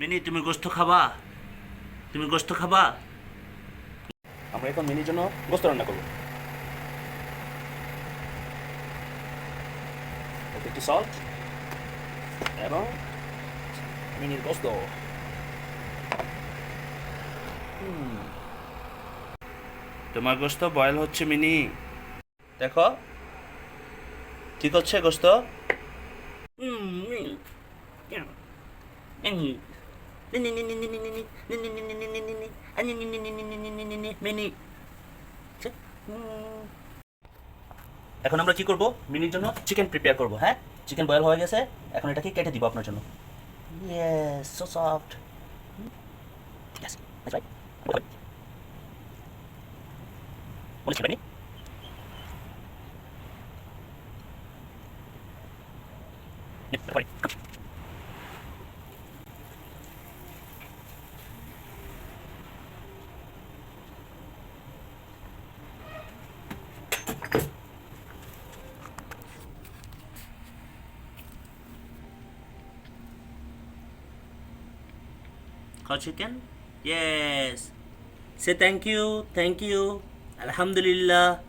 Mini, তুমি গোস্ত খাবা? তুমি গোস্ত খাবা? আমরা এখন মিনির জন্য গোস্ত রান্না করবো। একটু সল্ট এবং মিনির গোস্ত। তোমার গোস্ত বয়েল হচ্ছে মিনি, দেখো ঠিক হচ্ছে গোস্ত। মিনি, এখন আমরা কি করব? মিনির জন্য চিকেন প্রিপেয়ার করব। হ্যাঁ, চিকেন বয়েল হয়ে গেছে, এখন এটাকে কেটে দিব আপনার জন্য। Yes, so soft. Yes, that's right. বলেছি mini. Hot chicken? Yes. Say thank you, thank you. Alhamdulillah.